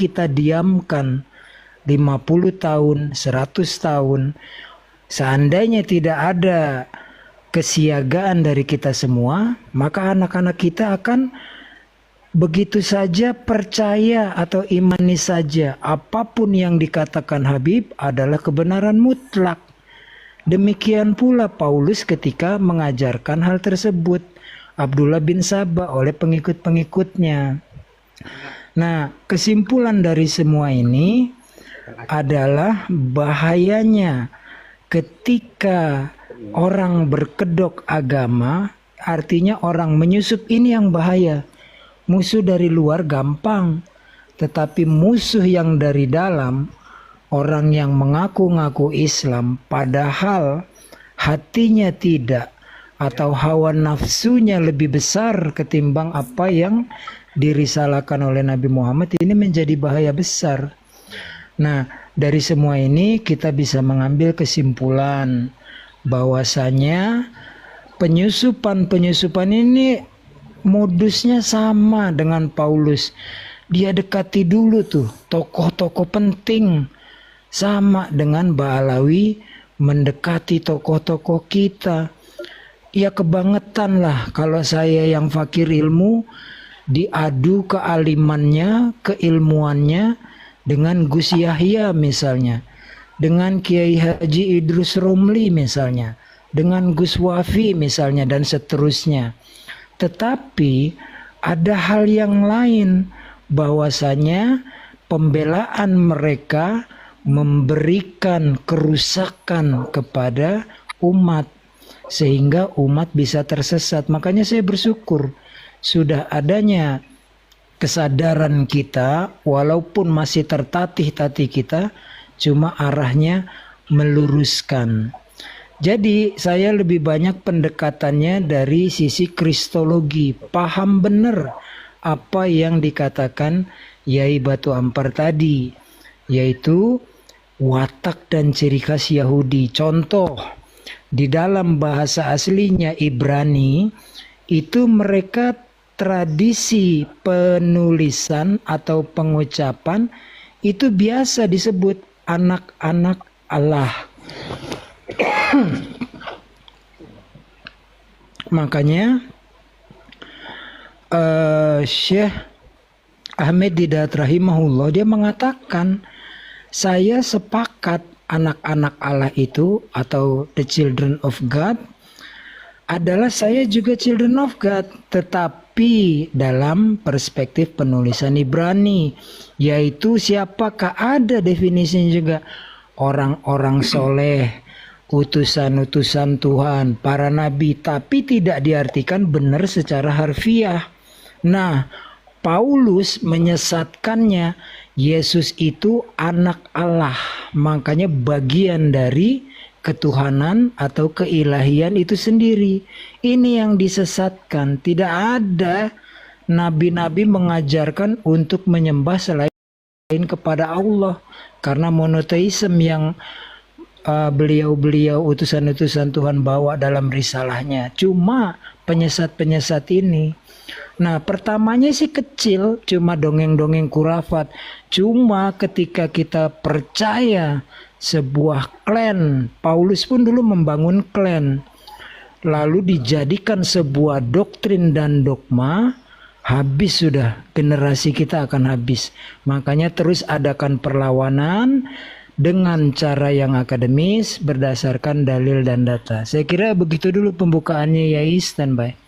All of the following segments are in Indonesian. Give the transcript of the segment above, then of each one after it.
kita diamkan 50 tahun, 100 tahun, seandainya tidak ada kesiagaan dari kita semua, maka anak-anak kita akan begitu saja percaya atau imani saja apapun yang dikatakan Habib adalah kebenaran mutlak. Demikian pula Paulus ketika mengajarkan hal tersebut, Abdullah bin Sabah oleh pengikut-pengikutnya. Nah, kesimpulan dari semua ini adalah bahayanya ketika orang berkedok agama, artinya orang menyusup, ini yang bahaya. Musuh dari luar gampang, tetapi musuh yang dari dalam, orang yang mengaku-ngaku Islam padahal hatinya tidak, atau hawa nafsunya lebih besar ketimbang apa yang dirisalakan oleh Nabi Muhammad, ini menjadi bahaya besar. Nah, dari semua ini kita bisa mengambil kesimpulan bahwasanya penyusupan ini modusnya sama dengan Paulus. Dia dekati dulu tuh tokoh-tokoh penting, sama dengan Ba'alawi mendekati tokoh-tokoh kita. Ya kebangetan lah kalau saya yang fakir ilmu diadu kealimannya, keilmuannya dengan Gus Yahya misalnya, dengan Kiai Haji Idrus Romli misalnya, dengan Gus Wafi misalnya, dan seterusnya. Tetapi ada hal yang lain, bahwasanya pembelaan mereka memberikan kerusakan kepada umat sehingga umat bisa tersesat. Makanya saya bersyukur sudah adanya kesadaran kita, walaupun masih tertatih-tatih kita, cuma arahnya meluruskan. Jadi saya lebih banyak pendekatannya dari sisi kristologi, paham benar apa yang dikatakan Yai Batu Ampar tadi, yaitu watak dan ciri khas Yahudi. Contoh, di dalam bahasa aslinya Ibrani, itu mereka tradisi penulisan atau pengucapan itu biasa disebut anak-anak Allah. Makanya Syekh Ahmed Didat rahimahullah dia mengatakan, saya sepakat anak-anak Allah itu atau the children of God adalah saya juga children of God, tetapi dalam perspektif penulisan Ibrani, yaitu siapakah, ada definisinya juga, orang-orang soleh, utusan-utusan Tuhan, para nabi, tapi tidak diartikan benar secara harfiah. Nah, Paulus menyesatkannya, Yesus itu anak Allah, makanya bagian dari ketuhanan atau keilahian itu sendiri. Ini yang disesatkan. Tidak ada nabi-nabi mengajarkan untuk menyembah selain kepada Allah, karena monoteisme yang beliau-beliau utusan-utusan Tuhan bawa dalam risalahnya. Cuma penyesat-penyesat ini, nah pertamanya sih kecil, cuma dongeng-dongeng kurafat. Cuma ketika kita percaya sebuah klan, Paulus pun dulu membangun klan, lalu dijadikan sebuah doktrin dan dogma, habis sudah, generasi kita akan habis. Makanya terus adakan perlawanan dengan cara yang akademis berdasarkan dalil dan data. Saya kira begitu dulu pembukaannya, Yai. Standby.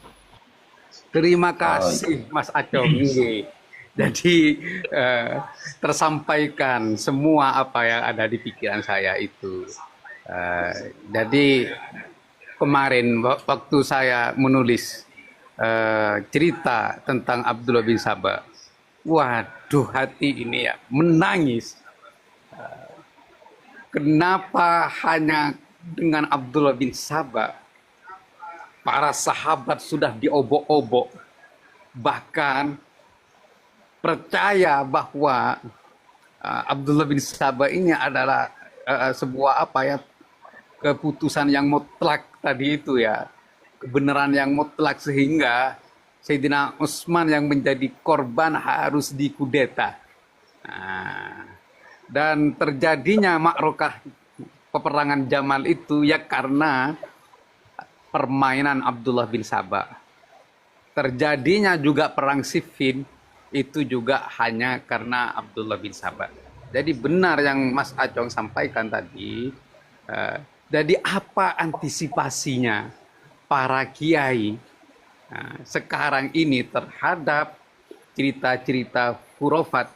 Terima kasih Mas Acong. Jadi tersampaikan semua apa yang ada di pikiran saya itu. Jadi kemarin waktu saya menulis cerita tentang Abdullah bin Sabah, waduh hati ini ya menangis. Kenapa hanya dengan Abdullah bin Sabah para sahabat sudah diobok-obok, bahkan percaya bahwa Abdullah bin Sabah ini adalah sebuah keputusan yang mutlak tadi itu ya, kebenaran yang mutlak, sehingga Sayyidina Utsman yang menjadi korban harus dikudeta. Nah, dan terjadinya Ma'rokah peperangan Jamal itu ya karena permainan Abdullah bin Saba. Terjadinya juga perang Siffin itu juga hanya karena Abdullah bin Saba. Jadi benar yang Mas Acong sampaikan tadi. Jadi apa antisipasinya para kiai sekarang ini terhadap cerita-cerita khurafat,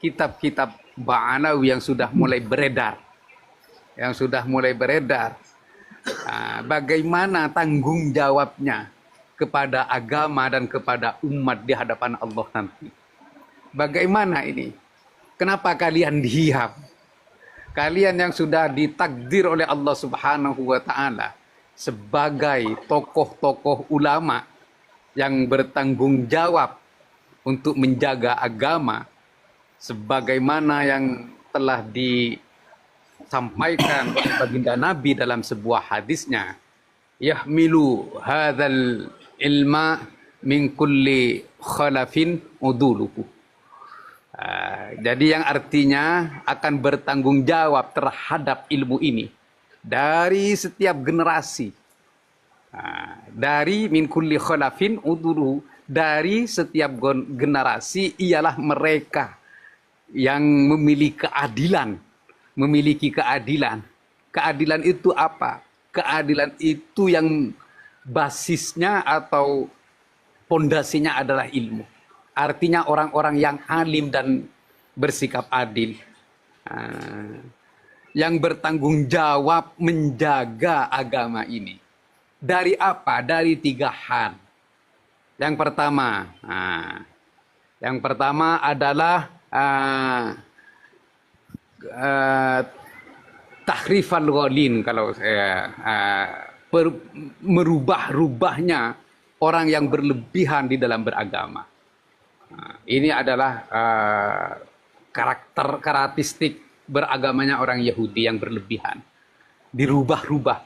kitab-kitab Ba'anawi yang sudah mulai beredar. Bagaimana tanggung jawabnya kepada agama dan kepada umat di hadapan Allah nanti. Bagaimana ini? Kenapa kalian diam? Kalian yang sudah ditakdir oleh Allah Subhanahu wa taala sebagai tokoh-tokoh ulama yang bertanggung jawab untuk menjaga agama sebagaimana yang telah disampaikan oleh baginda Nabi dalam sebuah hadisnya, yahmilu hadzal ilma min kulli khalafin uduluhu. Jadi yang artinya akan bertanggung jawab terhadap ilmu ini dari setiap generasi. Dari min kulli khalafin uduluhu, dari setiap generasi ialah mereka yang memiliki keadilan. Keadilan itu apa? Keadilan itu yang basisnya atau pondasinya adalah ilmu. Artinya orang-orang yang alim dan bersikap adil. Yang bertanggung jawab menjaga agama ini. Dari apa? Dari 3 hal. Yang pertama adalah tahrifal ghalin, kalau saya merubah-rubahnya orang yang berlebihan di dalam beragama. Ini adalah karakteristik beragamanya orang Yahudi yang berlebihan, dirubah-rubah.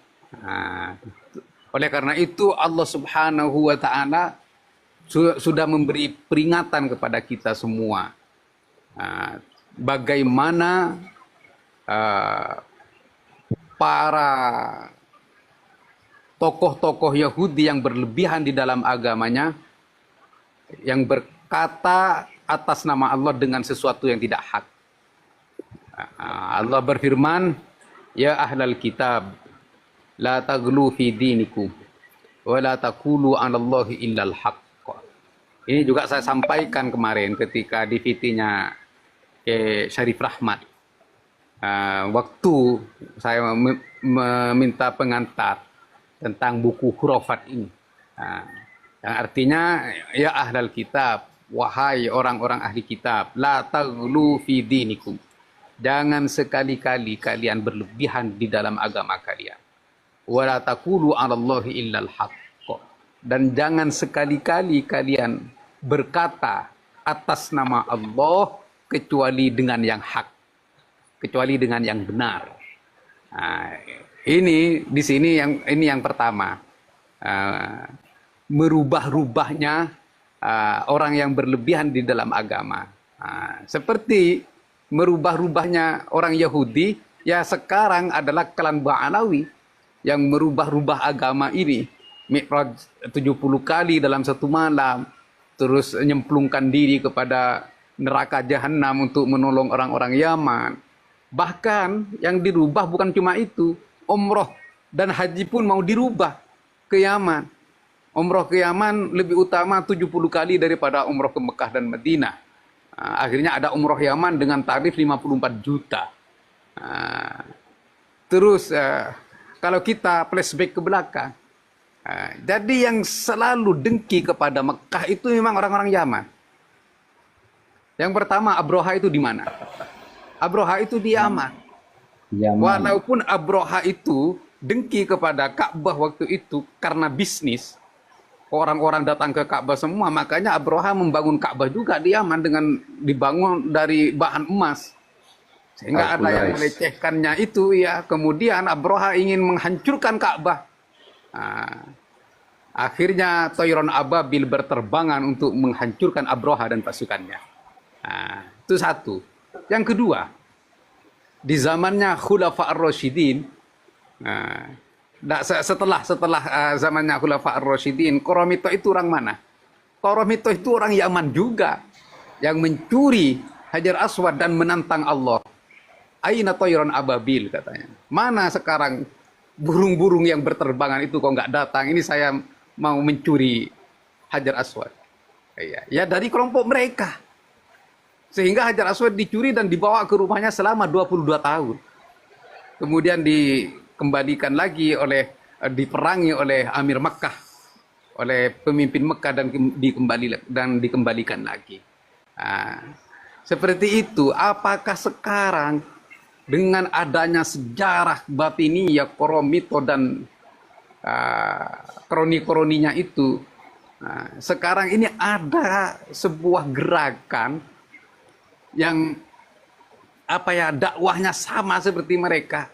Oleh karena itu Allah Subhanahu wa taala sudah memberi peringatan kepada kita semua bagaimana para tokoh-tokoh Yahudi yang berlebihan di dalam agamanya, yang berkata atas nama Allah dengan sesuatu yang tidak hak. Allah berfirman, ya ahlal kitab, la taghlu fi dinikum wa la taqulu 'alallahi illal haqq. Ini juga saya sampaikan kemarin ketika di VT-nya Syarif Rahmat. Waktu saya meminta pengantar tentang buku khurafat ini. Yang artinya, ya ahlal kitab, wahai orang-orang ahli kitab, la taghlu fi dinikum. Jangan sekali-kali kalian berlebihan di dalam agama kalian. Wa la taqulu 'alallahi illal haqq. Dan jangan sekali-kali kalian berkata atas nama Allah kecuali dengan yang hak, kecuali dengan yang benar. Ini di sini yang pertama, merubah-rubahnya orang yang berlebihan di dalam agama. Seperti merubah-rubahnya orang Yahudi, ya sekarang adalah klan Ba'alawi yang merubah-rubah agama ini. Mi'raj 70 kali dalam satu malam, terus nyemplungkan diri kepada neraka jahanam untuk menolong orang-orang Yaman. Bahkan yang dirubah bukan cuma itu, umroh dan haji pun mau dirubah ke Yaman. Umroh ke Yaman lebih utama 70 kali daripada umroh ke Mekah dan Madinah. Akhirnya ada umroh Yaman dengan tarif 54 juta. Terus kalau kita flashback ke belakang, jadi yang selalu dengki kepada Mekah itu memang orang-orang Yaman. Yang pertama, Abroha itu di mana? Abroha itu di Yaman. Walaupun Abroha itu dengki kepada Ka'bah waktu itu karena bisnis, orang-orang datang ke Ka'bah semua, makanya Abroha membangun Ka'bah juga di Yaman dengan dibangun dari bahan emas. Sehingga ada yang melecehkannya itu, ya. Kemudian Abroha ingin menghancurkan Ka'bah. Akhirnya Toiron Ababil berterbangan untuk menghancurkan Abroha dan pasukannya. Itu satu. Yang kedua, di zamannya Khulafa ar-Rasyidin, setelah zamannya Khulafa ar-Rasyidin, Koromito itu orang mana? Koromito itu orang Yaman juga, yang mencuri Hajar Aswad dan menantang Allah. Aina toyron ababil, katanya. Mana sekarang burung-burung yang berterbangan itu kok nggak datang? Ini saya mau mencuri Hajar Aswad. Ya dari kelompok mereka. Sehingga Hajar Aswad dicuri dan dibawa ke rumahnya selama 22 tahun. Kemudian dikembalikan lagi diperangi oleh Amir Makkah, oleh pemimpin Mekah, dan dikembalikan lagi. Seperti itu. Apakah sekarang dengan adanya sejarah batiniyah Koromito dan kroni-kroninya itu, sekarang ini ada sebuah gerakan yang dakwahnya sama seperti mereka.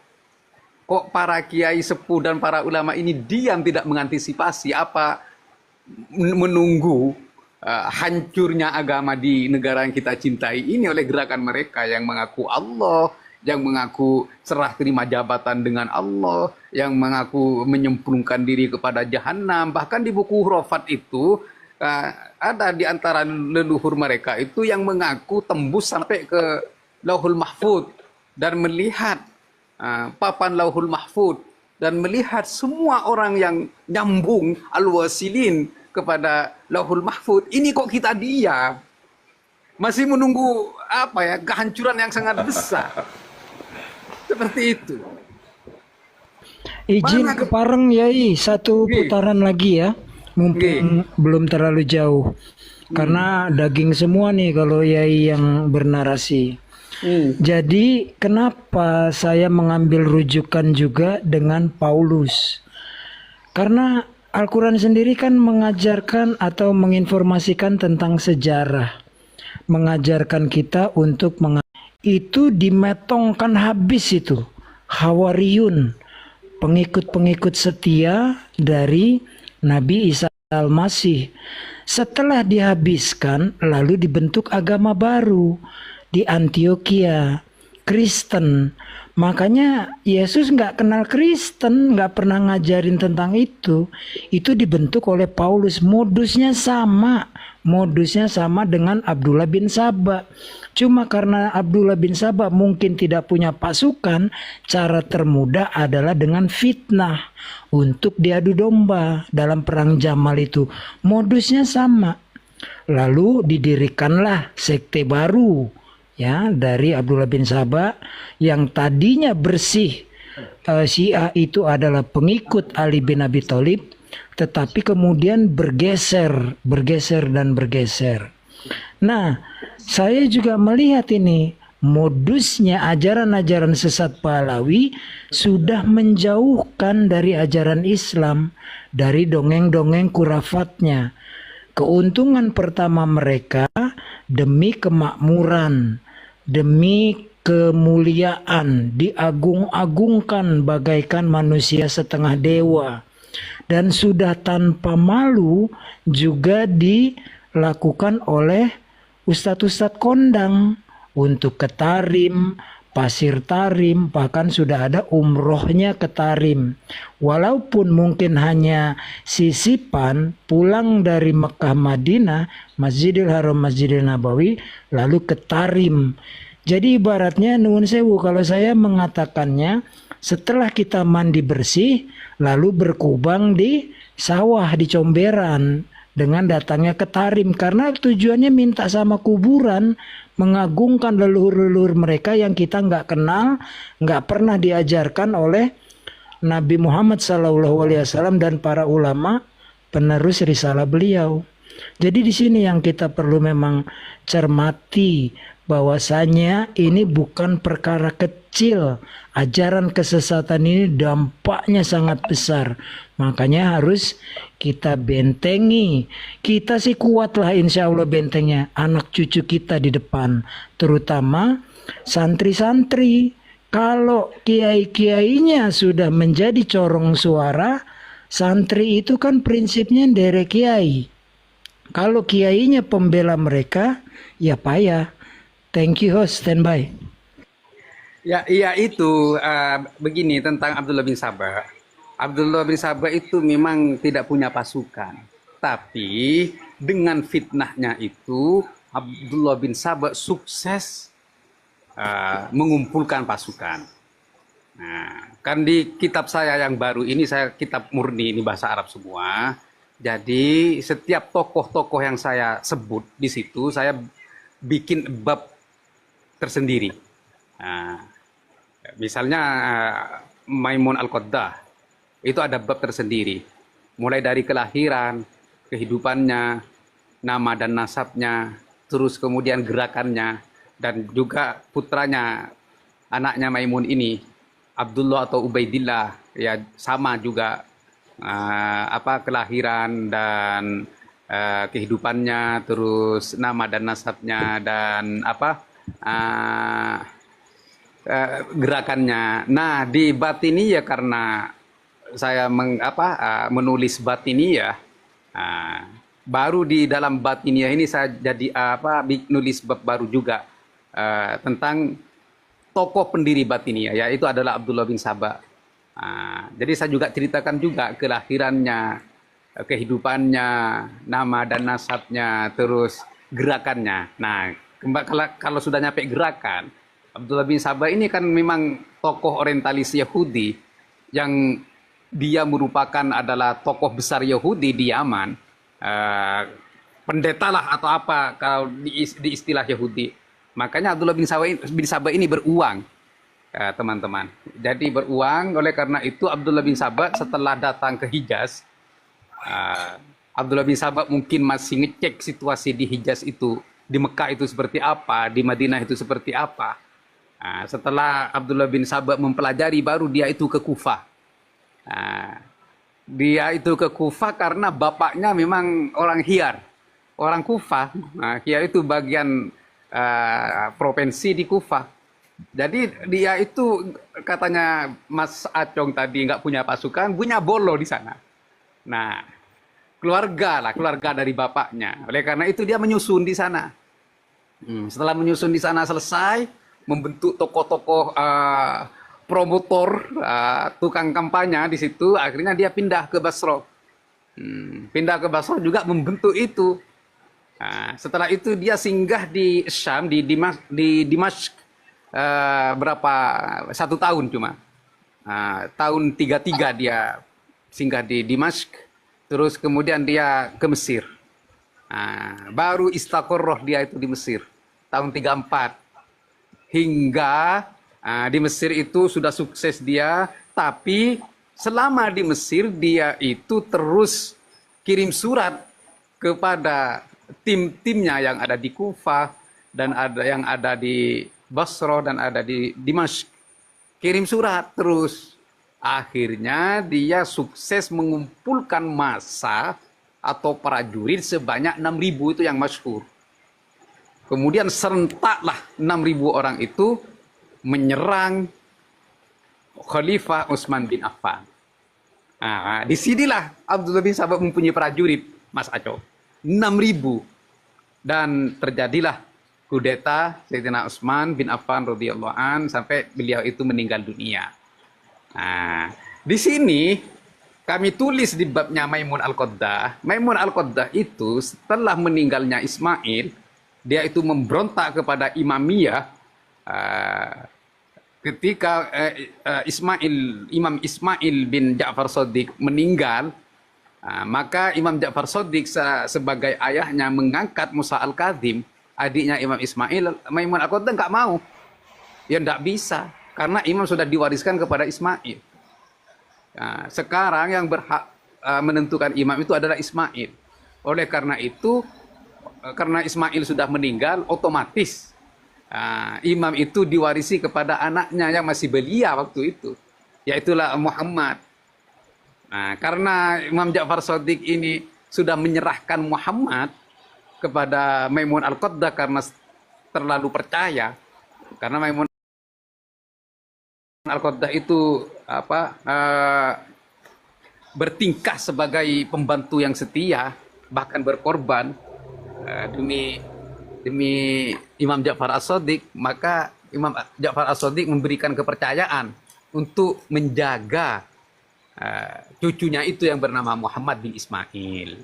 Kok para kiai sepuh dan para ulama ini diam, tidak mengantisipasi menunggu hancurnya agama di negara yang kita cintai ini oleh gerakan mereka yang mengaku Allah, yang mengaku serah terima jabatan dengan Allah, yang mengaku menyemplungkan diri kepada jahanam. Bahkan di buku Hurufat itu ada di antara leluhur mereka itu yang mengaku tembus sampai ke Lauhul Mahfud dan melihat papan Lauhul Mahfud dan melihat semua orang yang nyambung al-wasilin kepada Lauhul Mahfud. Ini kok kita diam, masih menunggu kehancuran yang sangat besar. Seperti itu. Izin ke Pareng Yai, satu putaran lagi ya. Mumpung belum terlalu jauh. Karena daging semua nih kalau Yai yang bernarasi. Jadi kenapa saya mengambil rujukan juga dengan Paulus? Karena Al-Quran sendiri kan mengajarkan atau menginformasikan tentang sejarah. Mengajarkan kita untuk itu dimetongkan habis itu. Hawariyun, pengikut-pengikut setia dari Nabi Isa Al-Masih. Setelah dihabiskan, lalu dibentuk agama baru di Antioquia, Kristen. Makanya Yesus nggak kenal Kristen, nggak pernah ngajarin tentang itu. Itu dibentuk oleh Paulus. Modusnya sama dengan Abdullah bin Saba. Cuma karena Abdullah bin Saba mungkin tidak punya pasukan, cara termudah adalah dengan fitnah untuk diadu domba dalam perang Jamal itu. Modusnya sama. Lalu didirikanlah sekte baru ya dari Abdullah bin Saba yang tadinya bersih. Syiah itu adalah pengikut Ali bin Abi Thalib, tetapi kemudian bergeser. Nah, saya juga melihat ini modusnya ajaran-ajaran sesat Pahlawi sudah menjauhkan dari ajaran Islam, dari dongeng-dongeng kurafatnya. Keuntungan pertama mereka demi kemakmuran, demi kemuliaan, diagung-agungkan bagaikan manusia setengah dewa. Dan sudah tanpa malu juga dilakukan oleh ustadz-ustadz kondang untuk ke Tarim, Pasir Tarim, bahkan sudah ada umrohnya ke Tarim. Walaupun mungkin hanya sisipan pulang dari Mekah Madinah, Masjidil Haram, Masjidil Nabawi, lalu ke Tarim. Jadi ibaratnya nuwun sewu kalau saya mengatakannya, setelah kita mandi bersih, lalu berkubang di sawah di Comberan dengan datangnya ke Tarim, karena tujuannya minta sama kuburan, mengagungkan leluhur-leluhur mereka yang kita nggak kenal, nggak pernah diajarkan oleh Nabi Muhammad SAW dan para ulama penerus risalah beliau. Jadi di sini yang kita perlu memang cermati bahwasanya ini bukan perkara kecil. Ajaran kesesatan ini dampaknya sangat besar. Makanya harus kita bentengi. Kita sih kuat lah insya Allah bentengnya. Anak cucu kita di depan. Terutama santri-santri. Kalau kiai-kiainya sudah menjadi corong suara, santri itu kan prinsipnya derek kiai. Kalau kiainya pembela mereka, ya payah. Thank you host, standby. Ya, iya itu begini tentang Abdullah bin Sabah. Abdullah bin Sabah itu memang tidak punya pasukan, tapi dengan fitnahnya itu Abdullah bin Sabah sukses mengumpulkan pasukan. Nah, kan di kitab saya yang baru ini, saya kitab murni ini bahasa Arab semua. Jadi setiap tokoh-tokoh yang saya sebut di situ saya bikin bab tersendiri. Nah, misalnya Maimun Al-Qaddah itu ada bab tersendiri. Mulai dari kelahiran, kehidupannya, nama dan nasabnya, terus kemudian gerakannya, dan juga putranya, anaknya Maimun ini, Abdullah atau Ubaidillah, ya sama juga kelahiran dan kehidupannya, terus nama dan nasabnya, dan gerakannya. Nah, di Batiniyah karena saya menulis Batiniyah, baru di dalam Batiniyah ini saya jadi nulis bab baru juga tentang tokoh pendiri Batiniyah, yaitu adalah Abdullah bin Sabah. Jadi saya juga ceritakan juga kelahirannya, kehidupannya, nama dan nasabnya, terus gerakannya. Nah, kalau sudah nyampe gerakan, Abdullah bin Sabah ini kan memang tokoh orientalis Yahudi yang dia merupakan adalah tokoh besar Yahudi di Yaman, pendeta lah atau apa kalau di istilah Yahudi. Makanya Abdullah bin Sabah ini beruang, teman-teman. Jadi beruang, oleh karena itu Abdullah bin Sabah setelah datang ke Hijaz, Abdullah bin Sabah mungkin masih ngecek situasi di Hijaz itu, di Mekah itu seperti apa, di Madinah itu seperti apa. Setelah Abdullah bin Sabah mempelajari, baru dia itu ke Kufah. Dia itu ke Kufah karena bapaknya memang orang Hiyar, orang Kufah. Hiyar itu bagian provinsi di Kufah. Jadi dia itu katanya Mas Acong tadi nggak punya pasukan, punya bolo di sana. Nah, keluarga dari bapaknya. Oleh karena itu dia menyusun di sana. Setelah menyusun di sana selesai, membentuk tokoh-tokoh promotor, tukang kampanye di situ, akhirnya dia pindah ke Basra. Pindah ke Basra juga membentuk itu. Setelah itu dia singgah di Syam, di Dimashq, berapa 1 tahun cuma. Tahun 33 dia singgah di Dimashq, terus kemudian dia ke Mesir. Baru istaqoroh dia itu di Mesir tahun 34. Hingga di Mesir itu sudah sukses dia, tapi selama di Mesir dia itu terus kirim surat kepada tim-timnya yang ada di Kufah dan ada yang ada di Basra dan ada di Dimashq. Kirim surat terus. Akhirnya dia sukses mengumpulkan massa atau prajurit sebanyak 6.000 itu yang masyhur. Kemudian serentaklah 6.000 orang itu menyerang Khalifah Utsman bin Affan. Disinilah Abdullah bin Sabah mempunyai prajurit, Mas Aco. 6.000. Dan terjadilah kudeta Sayyidina Utsman bin Affan radhiyallahu an sampai beliau itu meninggal dunia. Di sini kami tulis di babnya Maimun Al-Qaddah. Maimun Al-Qaddah itu setelah meninggalnya Ismail, dia itu memberontak kepada Imamiyah. Ketika Imam Ismail bin Ja'far Shadiq meninggal, maka Imam Ja'far Shadiq sebagai ayahnya mengangkat Musa Al-Kadzim, adiknya Imam Ismail. Maimun Al-Qaddah nggak mau. Ya nggak bisa, karena imam sudah diwariskan kepada Ismail. Sekarang yang berhak menentukan imam itu adalah Ismail. Oleh karena itu, karena Ismail sudah meninggal, otomatis imam itu diwarisi kepada anaknya yang masih belia waktu itu, yaitulah Muhammad. Karena Imam Ja'far Shadiq ini sudah menyerahkan Muhammad kepada Maimun Al-Qaddah karena terlalu percaya, karena Maimun Al-Qaddah itu bertingkah sebagai pembantu yang setia, bahkan berkorban demi demi Imam Ja'far As-Shadiq, maka Imam Ja'far As-Shadiq memberikan kepercayaan untuk menjaga cucunya itu yang bernama Muhammad bin Ismail.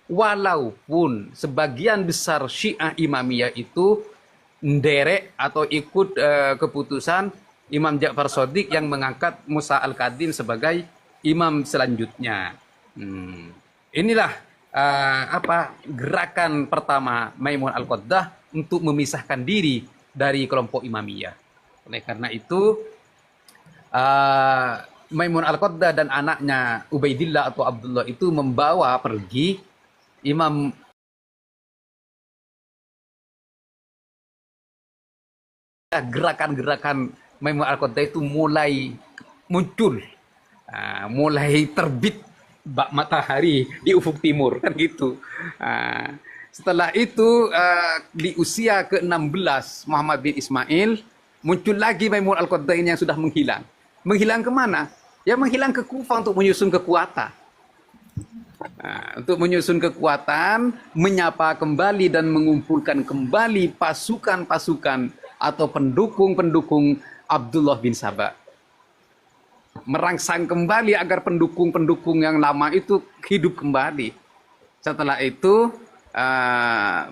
Walaupun sebagian besar Syiah Imamiyah itu nderek atau ikut keputusan Imam Ja'far Shadiq yang mengangkat Musa Al-Kadhim sebagai imam selanjutnya. Inilah gerakan pertama Maimun Al-Qaddah untuk memisahkan diri dari kelompok Imamiyah. Oleh karena itu Maimun Al-Qaddah dan anaknya Ubaidillah atau Abdullah itu membawa pergi Imam gerakan-gerakan Maimun Al-Qaddah itu mulai muncul, mulai terbit bak matahari di ufuk timur, kan gitu. Setelah itu di usia ke-16 Muhammad bin Ismail muncul lagi Maimun Al-Qaddah ini yang sudah menghilang. Menghilang kemana? Ya menghilang ke Kufah untuk menyusun kekuatan. Untuk menyusun kekuatan, menyapa kembali dan mengumpulkan kembali pasukan-pasukan atau pendukung-pendukung Abdullah bin Saba. Merangsang kembali agar pendukung-pendukung yang lama itu hidup kembali. Setelah itu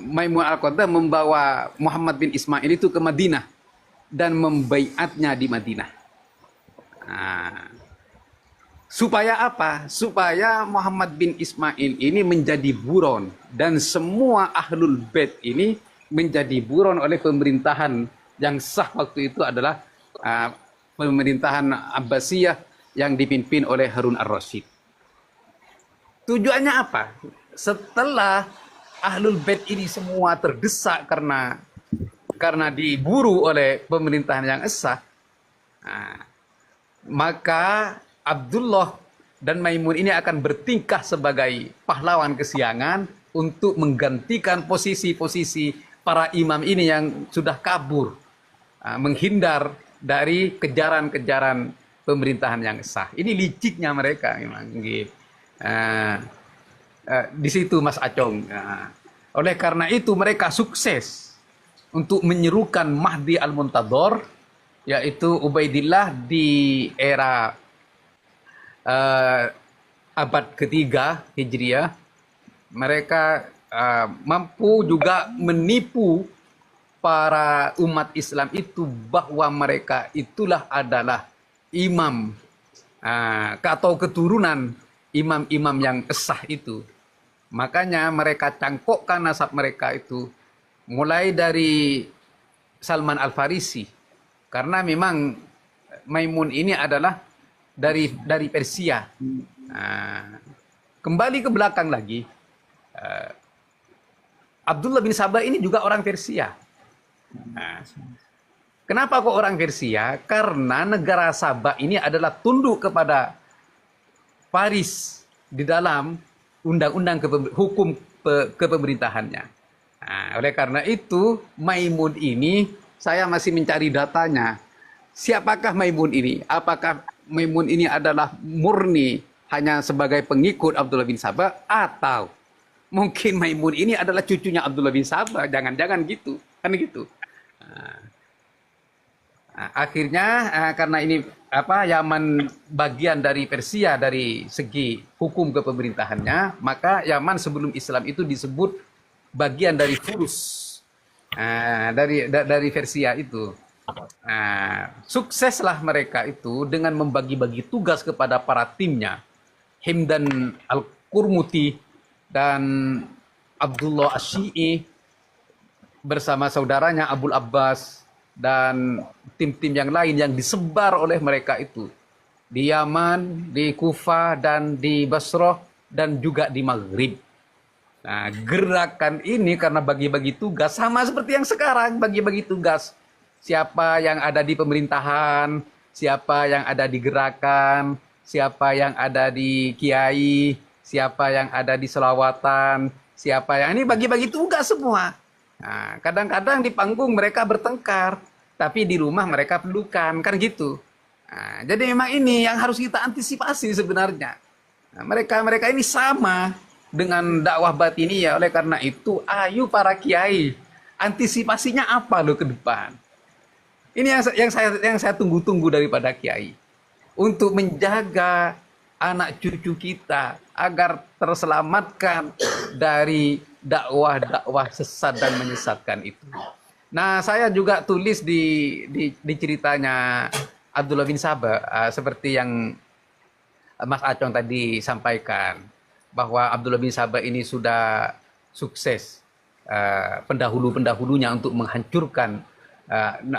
Maimun Al-Qaddah membawa Muhammad bin Ismail itu ke Madinah dan membaiatnya di Madinah. Supaya apa? Supaya Muhammad bin Ismail ini menjadi buron dan semua ahlul bait ini menjadi buron oleh pemerintahan yang sah waktu itu adalah pemerintahan Abbasiyah yang dipimpin oleh Harun ar-Rasyid. Tujuannya apa? Setelah ahlul bait ini semua terdesak karena diburu oleh pemerintahan yang sah, maka Abdullah dan Maimun ini akan bertingkah sebagai pahlawan kesiangan untuk menggantikan posisi-posisi para imam ini yang sudah kabur, menghindar dari kejaran-kejaran pemerintahan yang sah. Ini liciknya mereka memang. Di situ Mas Acong. Oleh karena itu mereka sukses untuk menyerukan Mahdi Al-Muntadhar, yaitu Ubaidillah di era abad ketiga Hijriah. Mereka mampu juga menipu para umat Islam itu bahwa mereka itulah adalah imam atau keturunan imam-imam yang sah itu. Makanya mereka cangkokkan nasab mereka itu mulai dari Salman Al-Farisi, karena memang Maimun ini adalah dari Persia. Kembali ke belakang lagi, Abdullah bin Saba ini juga orang Persia. Kenapa kok orang Persia? Karena negara Sabah ini adalah tunduk kepada Paris di dalam undang-undang hukum kepemerintahannya. Oleh karena itu, Maimun ini saya masih mencari datanya. Siapakah Maimun ini? Apakah Maimun ini adalah murni hanya sebagai pengikut Abdullah bin Saba, atau mungkin Maimun ini adalah cucunya Abdullah bin Saba? Jangan-jangan gitu, kan gitu. Akhirnya karena ini Yaman bagian dari Persia dari segi hukum kepemerintahannya, maka Yaman sebelum Islam itu disebut bagian dari Furus, dari Persia itu. Sukseslah mereka itu dengan membagi-bagi tugas kepada para timnya, Himdan Al-Qurmuti dan Abdullah Asy-Syi'i bersama saudaranya Abul Abbas dan tim-tim yang lain yang disebar oleh mereka itu di Yaman, di Kufah, dan di Basrah, dan juga di Maghrib. Nah, gerakan ini karena bagi-bagi tugas sama seperti yang sekarang, bagi-bagi tugas. Siapa yang ada di pemerintahan, siapa yang ada di gerakan, siapa yang ada di kiai, siapa yang ada di selawatan, siapa yang ini bagi-bagi tugas semua. Nah, kadang-kadang di panggung mereka bertengkar, tapi di rumah mereka pelukan, kan gitu. Nah, jadi memang ini yang harus kita antisipasi sebenarnya. Nah, mereka ini sama dengan dakwah batiniyah. Oleh karena itu, ayo para kiai, Antisipasinya apa lo ke depan? Ini yang saya tunggu-tunggu daripada kiai untuk menjaga anak cucu kita agar terselamatkan dari dakwah-dakwah sesat dan menyesatkan itu. Nah, saya juga tulis di ceritanya Abdullah bin Sabah, seperti yang Mas Acong tadi sampaikan, bahwa Abdullah bin Sabah ini sudah sukses pendahulu-pendahulunya untuk menghancurkan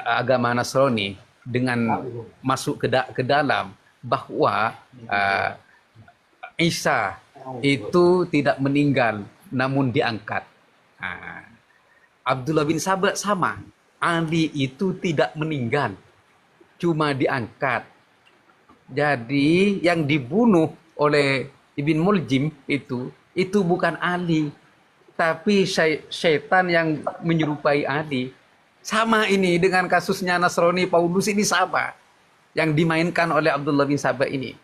agama Nasrani dengan masuk ke dalam bahwa Isa itu tidak meninggal namun diangkat. Abdullah bin Sabah sama, Ali itu tidak meninggal, cuma diangkat. Jadi yang dibunuh oleh Ibn Muljim itu bukan Ali, tapi syaitan yang menyerupai Ali. Sama ini dengan kasusnya Nasrani Paulus ini sama, yang dimainkan oleh Abdullah bin Sabah ini.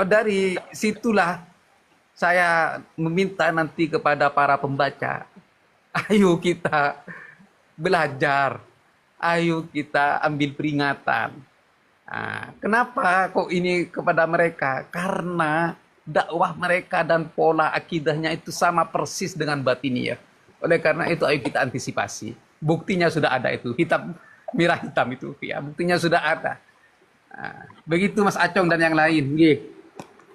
Dari situlah saya meminta nanti kepada para pembaca, ayo kita belajar, ayo kita ambil peringatan. Kenapa kok ini kepada mereka? Karena dakwah mereka dan pola akidahnya itu sama persis dengan batiniyah. Oleh karena itu ayo kita antisipasi. Buktinya sudah ada itu, merah hitam itu, ya buktinya sudah ada. Begitu Mas Acong dan yang lain. Nggih.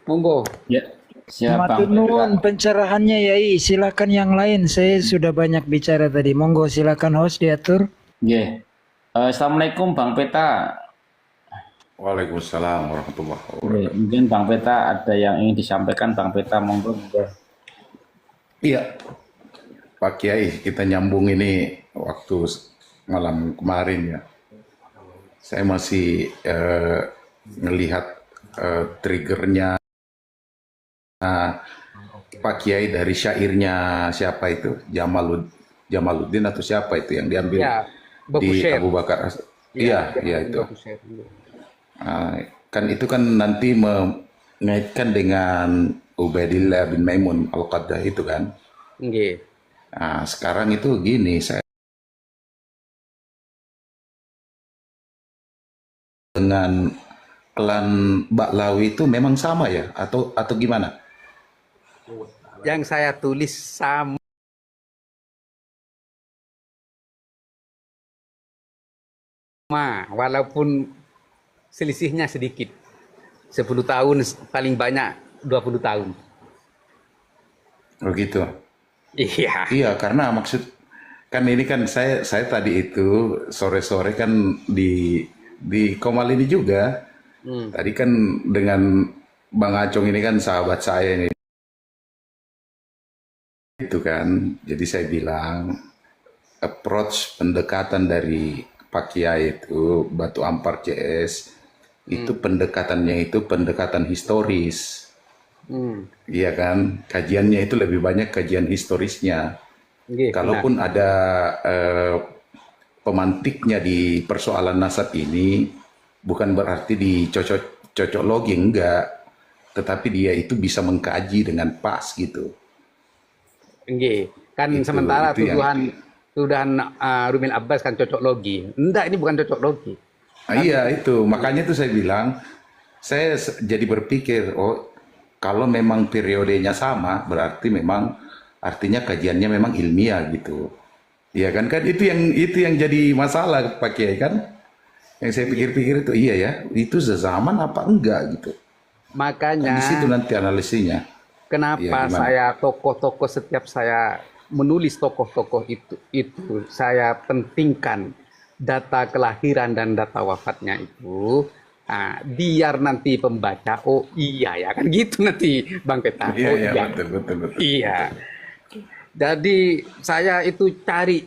Monggo. Ya, siap Bang. Matur nuwun pencerahannya Yai. Silakan yang lain. Saya sudah banyak bicara tadi. Monggo silakan host diatur. Nggih. Assalamualaikum Bang Peta. Waalaikumsalam warahmatullahi wabarakatuh. Nggih, mungkin Bang Peta ada yang ingin disampaikan Bang Peta, monggo. Iya, Pak Kiai, kita nyambung ini waktu malam kemarin ya. Saya masih melihat triggernya Pak Kiai dari syairnya siapa itu, Jamaluddin atau siapa itu yang diambil Ya, di Babusyair. Abu Bakar. Iya, iya itu. Babusyair. Kan itu kan nanti mengaitkan dengan Ubaidillah bin Maimun Al-Qaddah itu kan. Nggih. Nah, sekarang itu gini, saya dengan klan Baklawi itu memang sama ya, atau gimana? Yang saya tulis sama, walaupun selisihnya sedikit. 10 tahun, paling banyak 20 tahun. Oh gitu. Iya. Iya, karena maksud kan ini kan saya tadi itu sore-sore kan di Komal ini juga. Tadi kan dengan Bang Acong ini kan sahabat saya ini. Itu kan. Jadi saya bilang approach pendekatan dari Pak Kiai itu Batu Ampar CS itu pendekatannya itu pendekatan historis. Iya kan, kajiannya itu lebih banyak kajian historisnya. Nggih, Kalaupun ada pemantiknya di persoalan nasab ini, bukan berarti dicocok logi, enggak. Tetapi dia itu bisa mengkaji dengan pas gitu. nggih. Kan Itu- sementara itu yang- tuduhan Rumil Abbas kan cocok logi. Enggak, ini bukan cocok logi. Iya itu, makanya itu saya bilang, saya jadi berpikir, oh kalau memang periodenya sama, berarti memang artinya kajiannya memang ilmiah gitu. Iya kan, itu yang jadi masalah Pak Kiai kan. Yang saya pikir-pikir itu iya ya, itu sezaman apa enggak gitu. Makanya Di situ nanti analisisnya. kenapa Iya, gimana? saya tokoh-tokoh, setiap saya menulis tokoh-tokoh itu saya pentingkan data kelahiran dan data wafatnya itu. Biar nanti pembaca, oh iya ya, kan gitu nanti Bang Peta. Iya, Oh iya, iya. betul. Iya. Jadi saya itu cari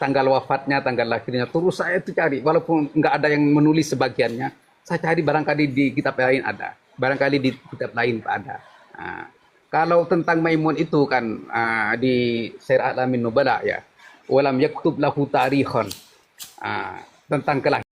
tanggal wafatnya, tanggal lahirnya, terus saya itu cari, walaupun nggak ada yang menulis sebagiannya, saya cari barangkali di kitab lain ada, barangkali di kitab lain ada. Kalau tentang Maimun itu kan di Syair Alamin Nubala ya, walam yaktub lahu tarikhon, tentang kelahiran.